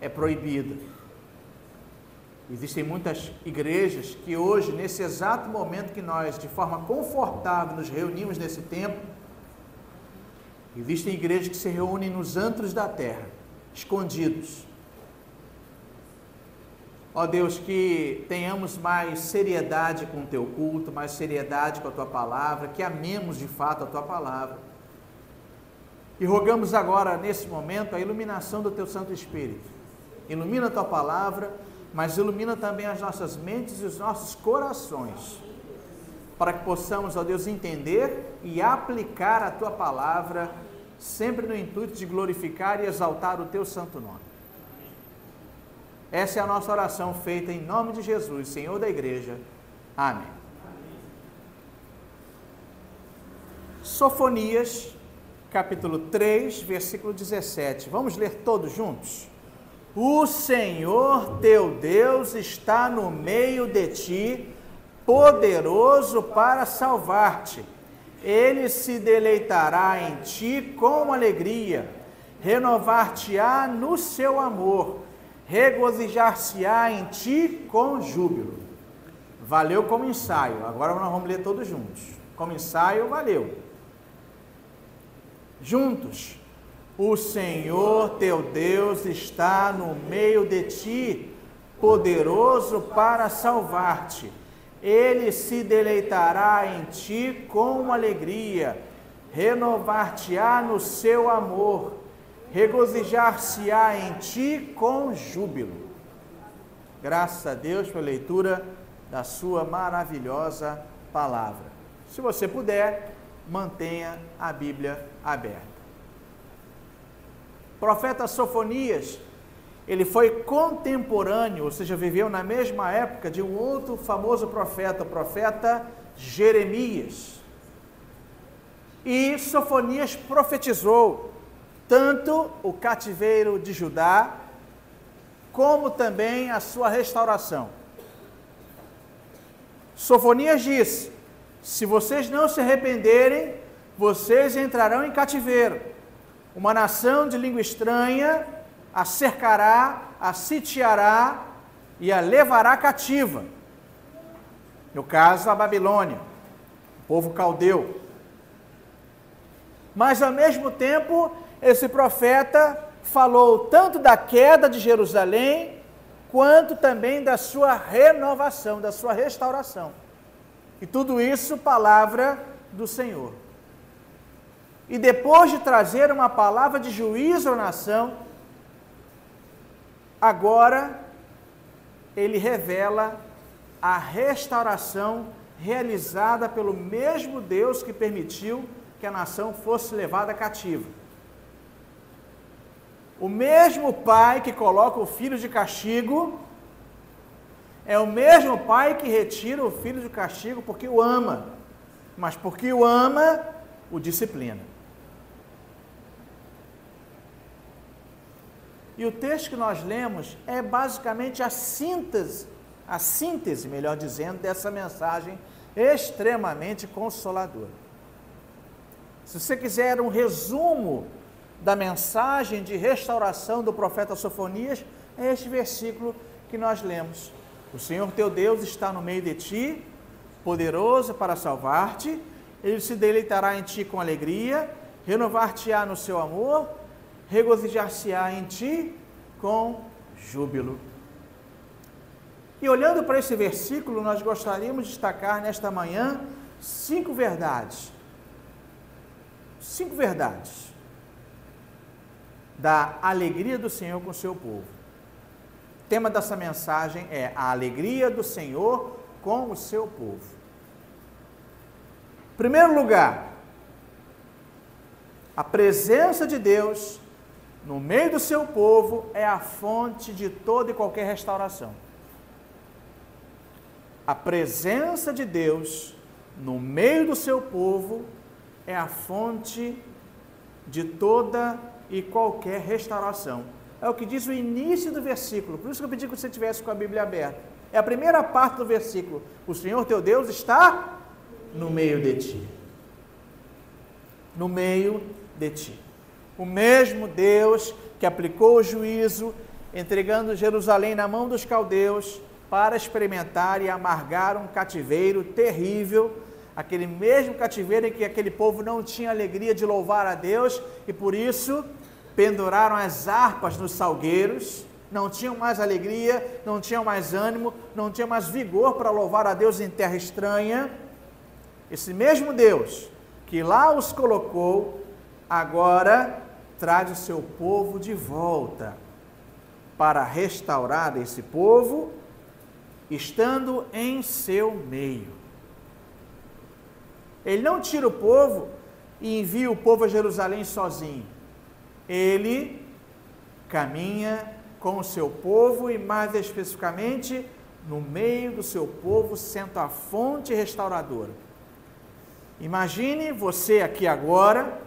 é proibida. Existem muitas igrejas que hoje, nesse exato momento que nós, de forma confortável, nos reunimos nesse templo, existem igrejas que se reúnem nos antros da terra, escondidos. Ó Deus, que tenhamos mais seriedade com o Teu culto, mais seriedade com a Tua palavra, que amemos de fato a Tua palavra. E rogamos agora, nesse momento, a iluminação do Teu Santo Espírito. Ilumina a Tua palavra, mas ilumina também as nossas mentes e os nossos corações, para que possamos, ó Deus, entender e aplicar a Tua palavra, sempre no intuito de glorificar e exaltar o Teu santo nome. Essa é a nossa oração feita em nome de Jesus, Senhor da igreja. Amém. Sofonias, capítulo 3, versículo 17. Vamos ler todos juntos? O Senhor teu Deus está no meio de ti, poderoso para salvar-te. Ele se deleitará em ti com alegria, renovar-te-á no seu amor, regozijar-se-á em ti com júbilo. Valeu como ensaio. Agora nós vamos ler todos juntos. Como ensaio, valeu. Juntos. O Senhor teu Deus está no meio de ti, poderoso para salvar-te. Ele se deleitará em ti com alegria, renovar-te-á no seu amor, regozijar-se-á em ti com júbilo. Graças a Deus pela leitura da sua maravilhosa palavra. Se você puder, mantenha a Bíblia aberta. O profeta Sofonias, ele foi contemporâneo, ou seja, viveu na mesma época de um outro famoso profeta, o profeta Jeremias. E Sofonias profetizou tanto o cativeiro de Judá, como também a sua restauração. Sofonias disse: se vocês não se arrependerem, vocês entrarão em cativeiro. Uma nação de língua estranha a cercará, a sitiará e a levará cativa. No caso, a Babilônia, o povo caldeu. Mas, ao mesmo tempo, esse profeta falou tanto da queda de Jerusalém, quanto também da sua renovação, da sua restauração. E tudo isso, palavra do Senhor. E depois de trazer uma palavra de juízo à nação, agora ele revela a restauração realizada pelo mesmo Deus que permitiu que a nação fosse levada cativa. O mesmo pai que coloca o filho de castigo é o mesmo pai que retira o filho de castigo porque o ama, mas porque o ama, o disciplina. E o texto que nós lemos é basicamente a síntese, melhor dizendo, dessa mensagem extremamente consoladora. Se você quiser um resumo da mensagem de restauração do profeta Sofonias, é este versículo que nós lemos. O Senhor teu Deus está no meio de ti, poderoso para salvar-te, Ele se deleitará em ti com alegria, renovar-te-á no seu amor, regozijar-se-á em ti com júbilo. E olhando para esse versículo, nós gostaríamos de destacar nesta manhã 5 verdades. 5 verdades da alegria do Senhor com o seu povo. O tema dessa mensagem é a alegria do Senhor com o seu povo. Em primeiro lugar, a presença de Deus no meio do seu povo é a fonte de toda e qualquer restauração. A presença de Deus no meio do seu povo é a fonte de toda e qualquer restauração. É o que diz o início do versículo, por isso que eu pedi que você tivesse com a Bíblia aberta. É a primeira parte do versículo. O Senhor teu Deus está no meio de ti. No meio de ti. O mesmo Deus que aplicou o juízo entregando Jerusalém na mão dos caldeus para experimentar e amargar um cativeiro terrível, aquele mesmo cativeiro em que aquele povo não tinha alegria de louvar a Deus e por isso penduraram as harpas nos salgueiros, não tinham mais alegria, não tinham mais ânimo, não tinham mais vigor para louvar a Deus em terra estranha. Esse mesmo Deus que lá os colocou, agora traz o seu povo de volta para restaurar esse povo, estando em seu meio. Ele não tira o povo e envia o povo a Jerusalém sozinho. Ele caminha com o seu povo e, mais especificamente, no meio do seu povo, sendo a fonte restauradora. Imagine você aqui agora,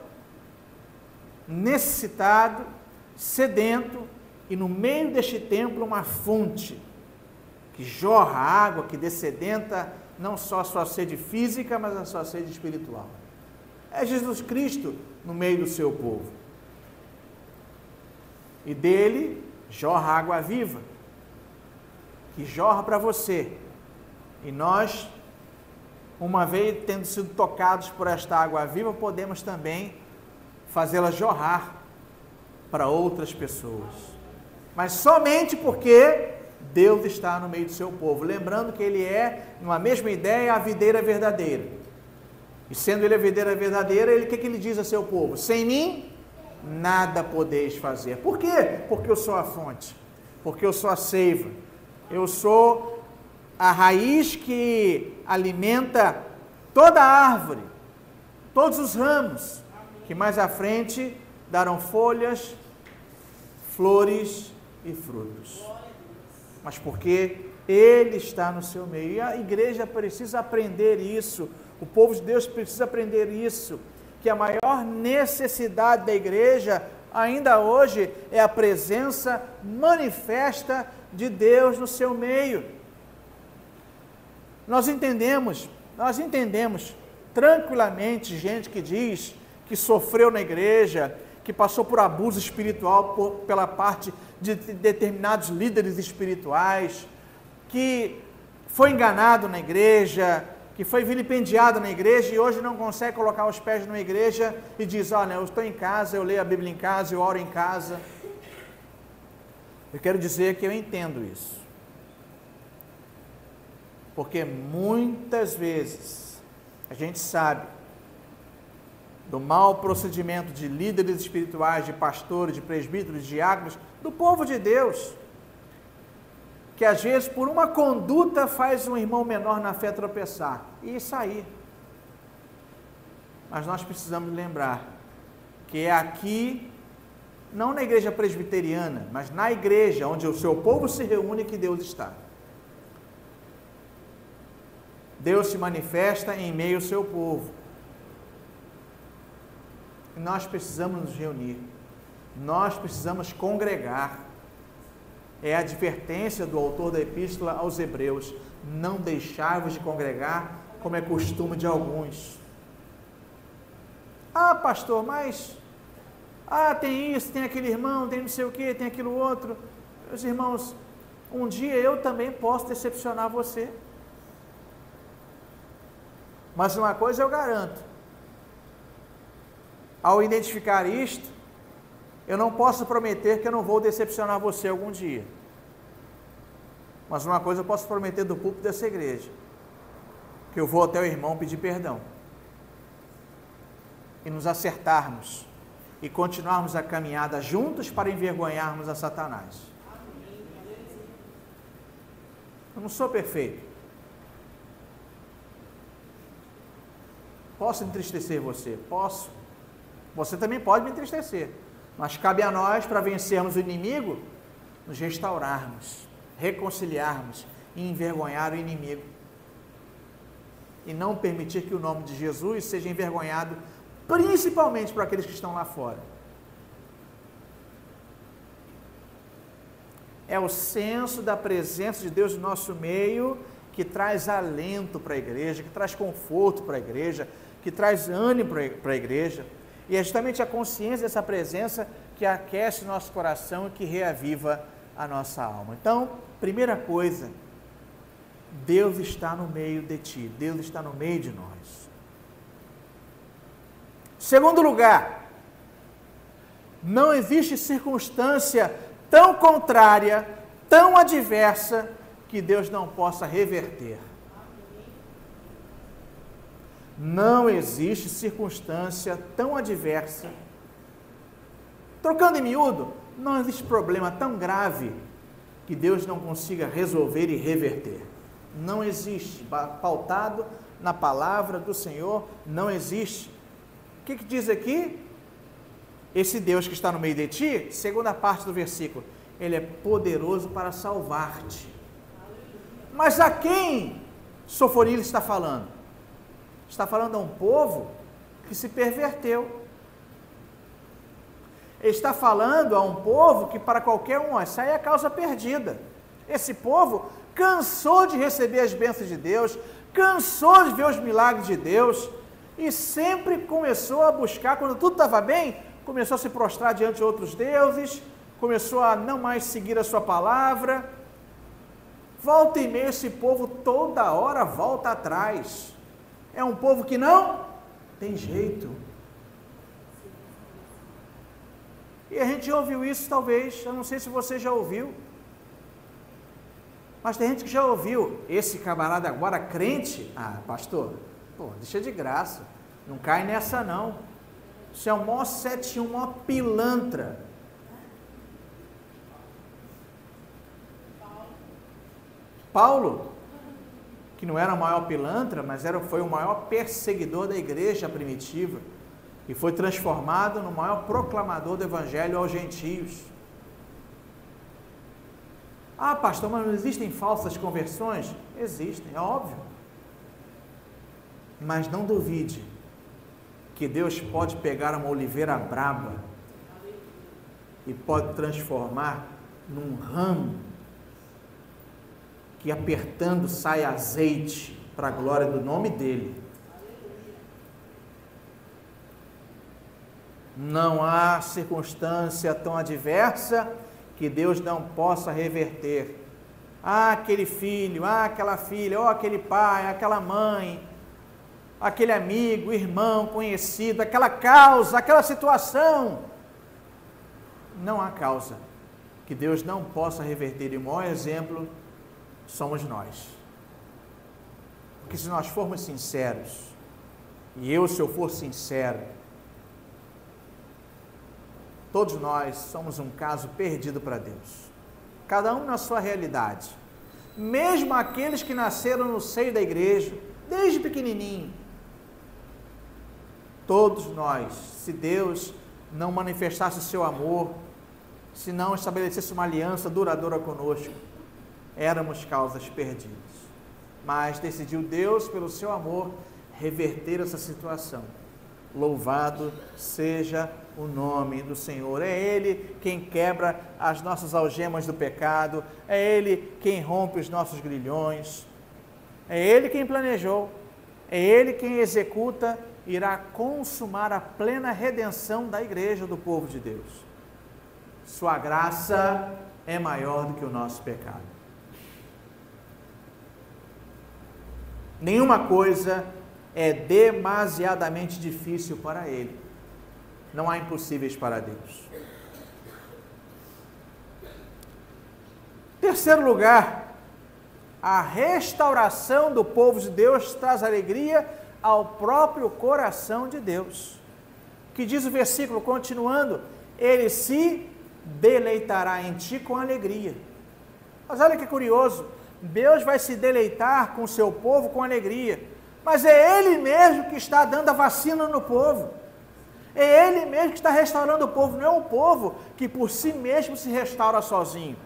necessitado, sedento, e no meio deste templo uma fonte que jorra água, que dessedenta não só a sua sede física, mas a sua sede espiritual. É Jesus Cristo no meio do seu povo. E dele jorra água viva, que jorra para você. E nós, uma vez tendo sido tocados por esta água viva, podemos também fazê-la jorrar para outras pessoas. Mas somente porque Deus está no meio do seu povo. Lembrando que Ele é, numa mesma ideia, a videira verdadeira. E sendo Ele a videira verdadeira, o que Ele diz a seu povo? Sem mim, nada podeis fazer. Por quê? Porque eu sou a fonte. Porque eu sou a seiva. Eu sou a raiz que alimenta toda a árvore, todos os ramos, que mais à frente darão folhas, flores e frutos. Mas porque Ele está no seu meio. E a igreja precisa aprender isso, o povo de Deus precisa aprender isso, que a maior necessidade da igreja, ainda hoje, é a presença manifesta de Deus no seu meio. Nós entendemos tranquilamente gente que diz que sofreu na igreja, que passou por abuso espiritual pela parte de determinados líderes espirituais, que foi enganado na igreja, que foi vilipendiado na igreja e hoje não consegue colocar os pés numa igreja e diz, olha, eu estou em casa, eu leio a Bíblia em casa, eu oro em casa. Eu quero dizer que eu entendo isso. Porque muitas vezes a gente sabe do mau procedimento de líderes espirituais, de pastores, de presbíteros, de diáconos, do povo de Deus, que às vezes por uma conduta faz um irmão menor na fé tropeçar e sair. Mas nós precisamos lembrar que é aqui, não na igreja presbiteriana, mas na igreja onde o seu povo se reúne que Deus está. Deus se manifesta em meio ao seu povo. E nós precisamos nos reunir. Nós precisamos congregar. É a advertência do autor da epístola aos Hebreus. Não deixai-vos de congregar, como é costume de alguns. Ah, pastor, mas... tem isso, tem aquele irmão, tem não sei o que, tem aquilo outro. Meus irmãos, um dia eu também posso decepcionar você. Mas uma coisa eu garanto, ao identificar isto, eu não posso prometer que eu não vou decepcionar você algum dia. Mas uma coisa eu posso prometer do púlpito dessa igreja, que eu vou até o irmão pedir perdão. E nos acertarmos, e continuarmos a caminhada juntos para envergonharmos a Satanás. Eu não sou perfeito. Posso entristecer você? Posso. Você também pode me entristecer. Mas cabe a nós, para vencermos o inimigo, nos restaurarmos, reconciliarmos e envergonhar o inimigo. E não permitir que o nome de Jesus seja envergonhado, principalmente para aqueles que estão lá fora. É o senso da presença de Deus no nosso meio que traz alento para a igreja, que traz conforto para a igreja, que traz ânimo para a igreja. E é justamente a consciência dessa presença que aquece nosso coração e que reaviva a nossa alma. Então, primeira coisa, Deus está no meio de ti, Deus está no meio de nós. Segundo lugar, não existe circunstância tão contrária, tão adversa, que Deus não possa reverter. Não existe circunstância tão adversa. Trocando em miúdo, não existe problema tão grave que Deus não consiga resolver e reverter. Não existe. Pautado na palavra do Senhor, não existe. O que diz aqui? Esse Deus que está no meio de ti, segunda parte do versículo, Ele é poderoso para salvar-te. Mas a quem Sofonile está falando? Está falando a um povo que se perverteu. Ele está falando a um povo que para qualquer um, essa aí é a causa perdida. Esse povo cansou de receber as bênçãos de Deus, cansou de ver os milagres de Deus, e sempre começou a buscar, quando tudo estava bem, começou a se prostrar diante de outros deuses, começou a não mais seguir a sua palavra. Volta e meia, esse povo toda hora volta atrás. É um povo que não tem jeito. E a gente já ouviu isso talvez, eu não sei se você já ouviu, mas tem gente que já ouviu. Esse camarada agora crente, pastor, deixa de graça, não cai nessa não. Isso é o maior 71, maior pilantra. Paulo, que não era o maior pilantra, mas foi o maior perseguidor da igreja primitiva, e foi transformado no maior proclamador do evangelho aos gentios. Pastor, mas não existem falsas conversões? Existem, é óbvio. Mas não duvide que Deus pode pegar uma oliveira braba e pode transformar num ramo que apertando sai azeite para a glória do nome dele. Não há circunstância tão adversa que Deus não possa reverter. Aquele filho, aquela filha, aquele pai, aquela mãe, aquele amigo, irmão, conhecido, aquela causa, aquela situação. Não há causa que Deus não possa reverter. E o maior exemplo somos nós. Porque se nós formos sinceros, e se eu for sincero, todos nós somos um caso perdido para Deus. Cada um na sua realidade. Mesmo aqueles que nasceram no seio da igreja, desde pequenininho. Todos nós, se Deus não manifestasse o seu amor, se não estabelecesse uma aliança duradoura conosco, éramos causas perdidas. Mas decidiu Deus, pelo seu amor, reverter essa situação. Louvado seja o nome do Senhor. É Ele quem quebra as nossas algemas do pecado, é Ele quem rompe os nossos grilhões, é Ele quem planejou, é Ele quem executa, irá consumar a plena redenção da igreja, do povo de Deus. Sua graça é maior do que o nosso pecado. Nenhuma coisa é demasiadamente difícil para Ele. Não há impossíveis para Deus. Terceiro lugar, a restauração do povo de Deus traz alegria ao próprio coração de Deus. Que diz o versículo, continuando, Ele se deleitará em ti com alegria. Mas olha que curioso, Deus vai se deleitar com o seu povo com alegria, mas é Ele mesmo que está dando a vacina no povo, é Ele mesmo que está restaurando o povo, não é o povo que por si mesmo se restaura sozinho.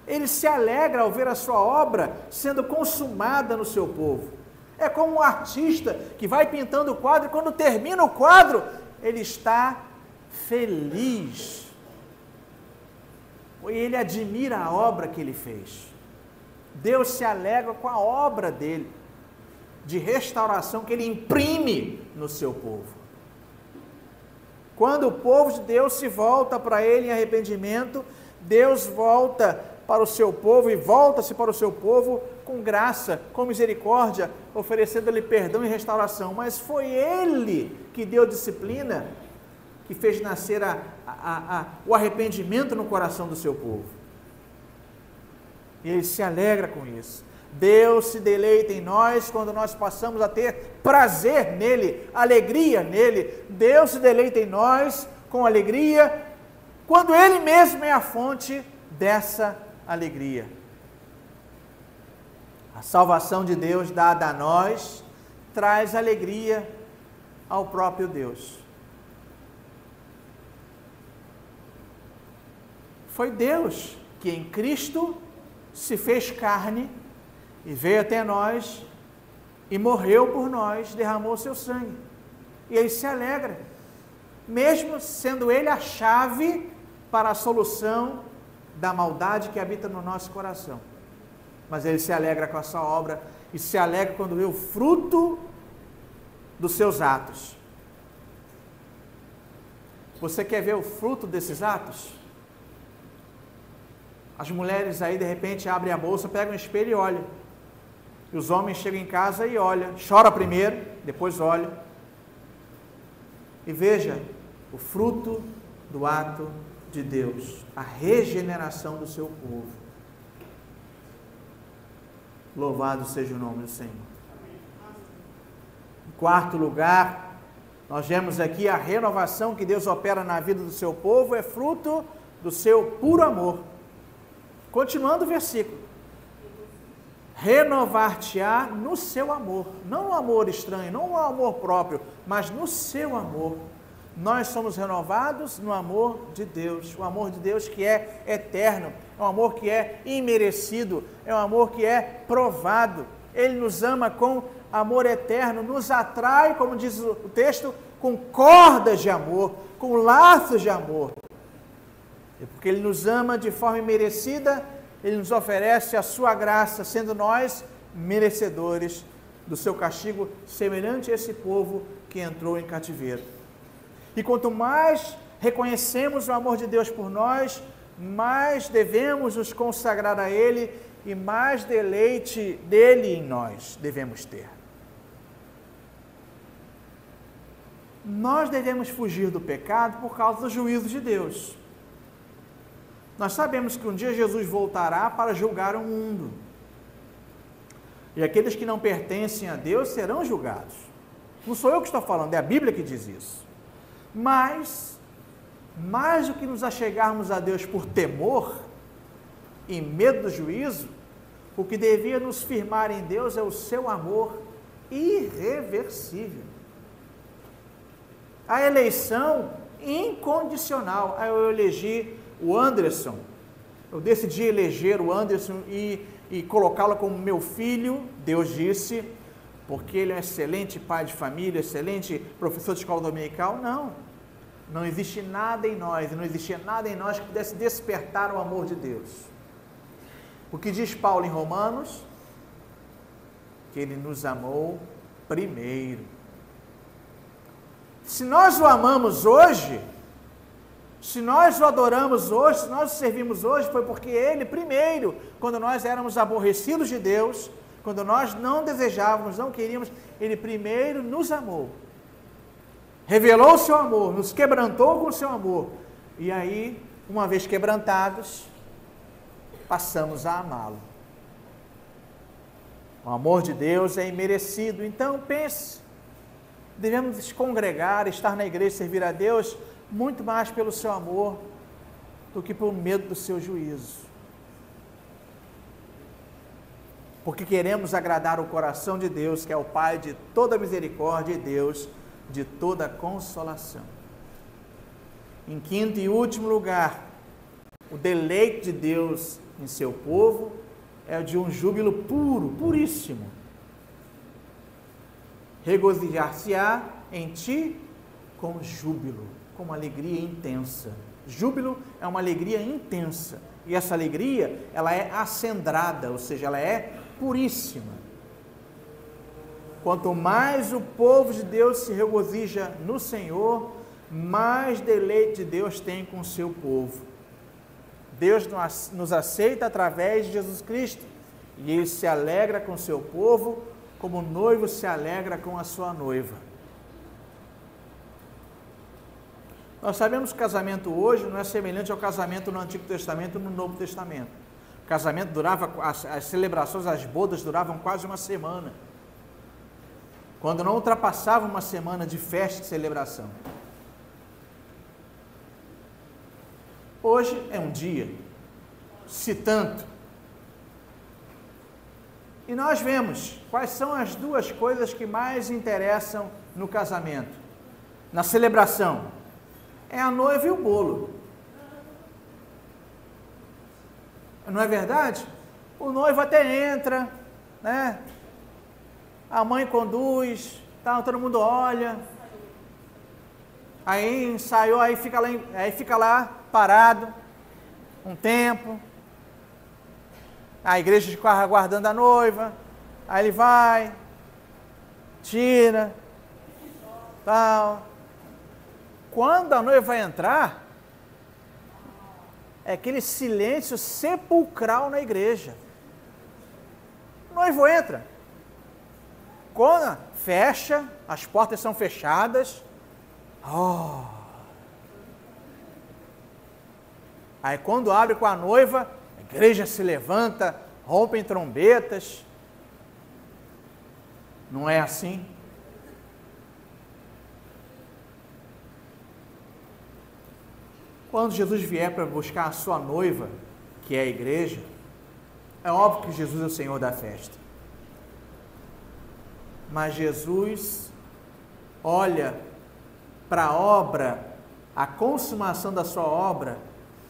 Ele se alegra ao ver a sua obra sendo consumada no seu povo. É como um artista que vai pintando o quadro e quando termina o quadro, ele está feliz. E ele admira a obra que ele fez. Deus se alegra com a obra dele, de restauração que ele imprime no seu povo. Quando o povo de Deus se volta para ele em arrependimento, Deus volta para o seu povo e volta-se para o seu povo com graça, com misericórdia, oferecendo-lhe perdão e restauração. Mas foi Ele que deu disciplina, que fez nascer o arrependimento no coração do seu povo. E Ele se alegra com isso. Deus se deleita em nós quando nós passamos a ter prazer nele, alegria nele. Deus se deleita em nós com alegria quando Ele mesmo é a fonte dessa alegria. A salvação de Deus dada a nós traz alegria ao próprio Deus. Foi Deus que em Cristo se fez carne e veio até nós e morreu por nós, derramou seu sangue. E Ele se alegra, mesmo sendo Ele a chave para a solução da maldade que habita no nosso coração. Mas Ele se alegra com a sua obra e se alegra quando vê o fruto dos seus atos. Você quer ver o fruto desses atos? As mulheres aí de repente abrem a bolsa, pegam um espelho e olham. E os homens chegam em casa e olham. Chora primeiro, depois olha. E veja o fruto do ato de Deus, a regeneração do seu povo. Louvado seja o nome do Senhor. Em quarto lugar, nós vemos aqui a renovação que Deus opera na vida do seu povo, é fruto do seu puro amor. Continuando o versículo. Renovar-te-á no seu amor, não no amor estranho, não no amor próprio, mas no seu amor. Nós somos renovados no amor de Deus, o amor de Deus que é eterno, é um amor que é imerecido, é um amor que é provado. Ele nos ama com amor eterno, nos atrai, como diz o texto, com cordas de amor, com laços de amor. E porque Ele nos ama de forma imerecida, Ele nos oferece a sua graça, sendo nós merecedores do seu castigo, semelhante a esse povo que entrou em cativeiro. E quanto mais reconhecemos o amor de Deus por nós, mais devemos nos consagrar a Ele e mais deleite dele em nós devemos ter. Nós devemos fugir do pecado por causa do juízo de Deus. Nós sabemos que um dia Jesus voltará para julgar o mundo. E aqueles que não pertencem a Deus serão julgados. Não sou eu que estou falando, é a Bíblia que diz isso. Mas, mais do que nos achegarmos a Deus por temor e medo do juízo, o que devia nos firmar em Deus é o seu amor irreversível. A eleição incondicional. Eu elegi o Anderson, eu decidi eleger o Anderson e colocá-lo como meu filho, Deus disse, porque ele é um excelente pai de família, excelente professor de escola dominical. Não existe nada em nós, não existia nada em nós que pudesse despertar o amor de Deus. O que diz Paulo em Romanos? Que Ele nos amou primeiro. Se nós o amamos hoje, se nós o adoramos hoje, se nós o servimos hoje, foi porque Ele primeiro, quando nós éramos aborrecidos de Deus, quando nós não desejávamos, não queríamos, Ele primeiro nos amou. Revelou o seu amor, nos quebrantou com o seu amor. E aí, uma vez quebrantados, passamos a amá-lo. O amor de Deus é imerecido. Então, pense, devemos nos congregar, estar na igreja, servir a Deus, muito mais pelo seu amor do que pelo medo do seu juízo. Porque queremos agradar o coração de Deus, que é o Pai de toda misericórdia e Deus de toda consolação. Em quinto e último lugar, o deleite de Deus em seu povo é o de um júbilo puro, puríssimo. Regozijar-se-á em ti com júbilo, com uma alegria intensa. Júbilo é uma alegria intensa. E essa alegria, ela é acendrada, ou seja, ela é puríssima. Quanto mais o povo de Deus se regozija no Senhor, mais deleite de Deus tem com o seu povo. Deus nos aceita através de Jesus Cristo e Ele se alegra com o seu povo como o noivo se alegra com a sua noiva. Nós sabemos que o casamento hoje não é semelhante ao casamento no Antigo Testamento e no Novo Testamento. O casamento durava, as celebrações, as bodas duravam quase uma semana. Quando não ultrapassava uma semana de festa e celebração. Hoje é um dia, se tanto. E nós vemos quais são as duas coisas que mais interessam no casamento, na celebração. É a noiva e o bolo. Não é verdade? O noivo até entra, né? A mãe conduz, tá, todo mundo olha. Aí ensaiou, aí fica lá parado um tempo. A igreja fica aguardando a noiva. Aí ele vai, tira, tal. Quando a noiva vai entrar, é aquele silêncio sepulcral na igreja. O noivo entra. Quando fecha, as portas são fechadas. Oh. Aí quando abre com a noiva, a igreja se levanta, rompem trombetas. Não é assim? Quando Jesus vier para buscar a sua noiva, que é a igreja, é óbvio que Jesus é o Senhor da festa. Mas Jesus olha para a obra, a consumação da sua obra,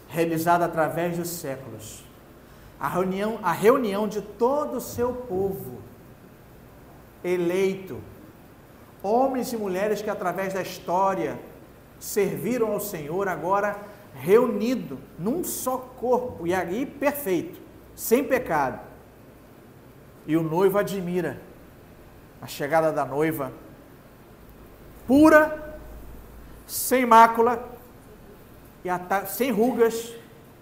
realizada através dos séculos. A reunião de todo o seu povo, eleito, homens e mulheres que através da história serviram ao Senhor, agora reunido num só corpo, e aí perfeito, sem pecado. E o noivo admira a chegada da noiva, pura, sem mácula, e sem rugas.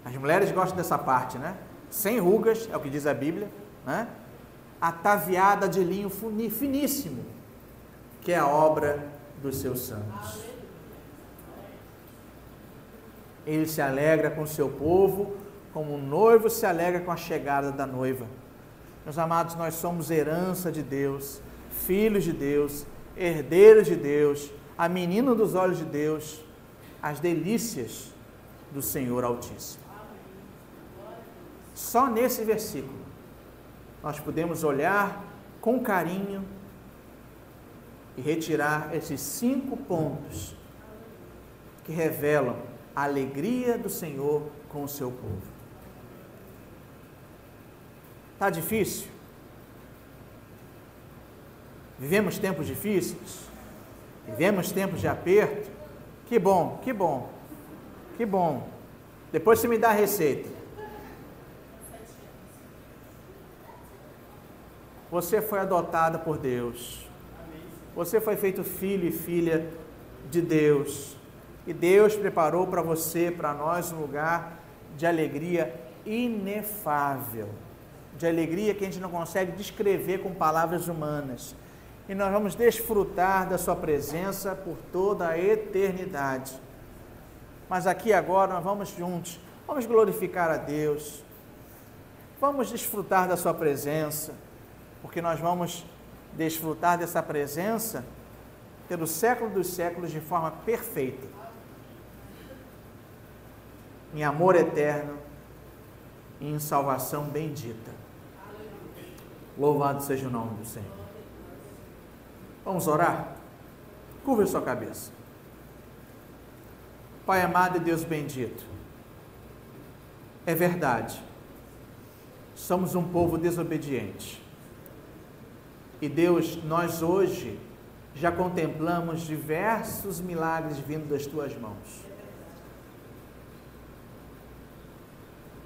As mulheres gostam dessa parte, né? Sem rugas, é o que diz a Bíblia, né? Ataviada de linho finíssimo, que é a obra dos seus santos. Ele se alegra com o seu povo, como o noivo se alegra com a chegada da noiva. Meus amados, nós somos herança de Deus, filhos de Deus, herdeiros de Deus, a menina dos olhos de Deus, as delícias do Senhor Altíssimo. Só nesse versículo nós podemos olhar com carinho e retirar esses 5 pontos que revelam a alegria do Senhor com o seu povo. Está difícil? Vivemos tempos difíceis? Vivemos tempos de aperto? Que bom, que bom, que bom. Depois você me dá a receita. Você foi adotada por Deus. Você foi feito filho e filha de Deus. E Deus preparou para você, para nós, um lugar de alegria inefável. De alegria que a gente não consegue descrever com palavras humanas. E nós vamos desfrutar da sua presença por toda a eternidade. Mas aqui agora nós vamos juntos, vamos glorificar a Deus. Vamos desfrutar da sua presença, porque nós vamos desfrutar dessa presença pelo século dos séculos de forma perfeita. Em amor eterno e em salvação bendita. Louvado seja o nome do Senhor. Vamos orar? Curva a sua cabeça. Pai amado e Deus bendito, é verdade, somos um povo desobediente. E Deus, nós hoje já contemplamos diversos milagres vindo das Tuas mãos.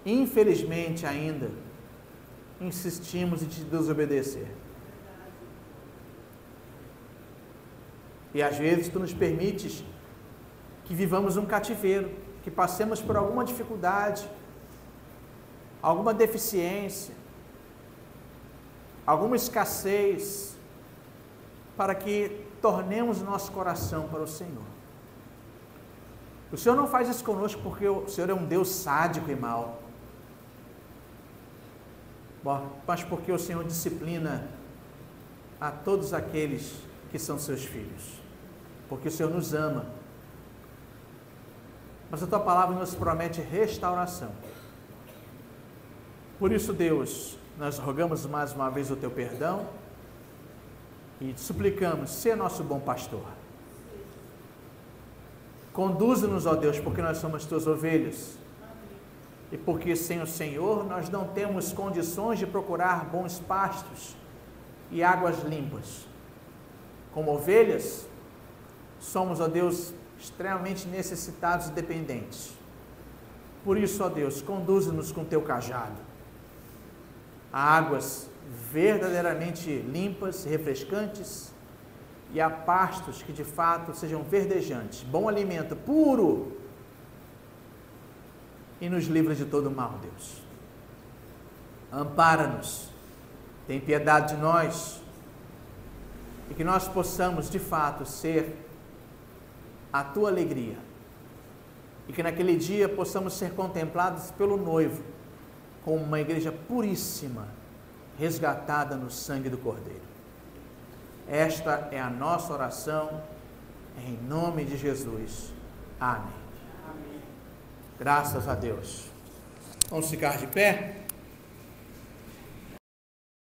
Infelizmente ainda, insistimos em te desobedecer. E às vezes Tu nos permites que vivamos um cativeiro, que passemos por alguma dificuldade, alguma deficiência, alguma escassez, para que tornemos nosso coração para o Senhor. O Senhor não faz isso conosco porque o Senhor é um Deus sádico e mau, mas porque o Senhor disciplina a todos aqueles que são seus filhos, porque o Senhor nos ama. Mas a Tua palavra nos promete restauração. Por isso, Deus, nós rogamos mais uma vez o Teu perdão e te suplicamos, ser nosso bom pastor. Conduza-nos, ó Deus, porque nós somos Tuas ovelhas. E porque sem o Senhor nós não temos condições de procurar bons pastos e águas limpas. Como ovelhas, somos, ó Deus, extremamente necessitados e dependentes. Por isso, ó Deus, conduza-nos com Teu cajado a águas verdadeiramente limpas, refrescantes, e a pastos que de fato sejam verdejantes, bom alimento, puro, e nos livra de todo mal, Deus. Ampara-nos, tem piedade de nós, e que nós possamos de fato ser a Tua alegria, e que naquele dia possamos ser contemplados pelo noivo, como uma igreja puríssima, resgatada no sangue do Cordeiro. Esta é a nossa oração, em nome de Jesus. Amém. Amém. Graças a Deus. Vamos ficar de pé?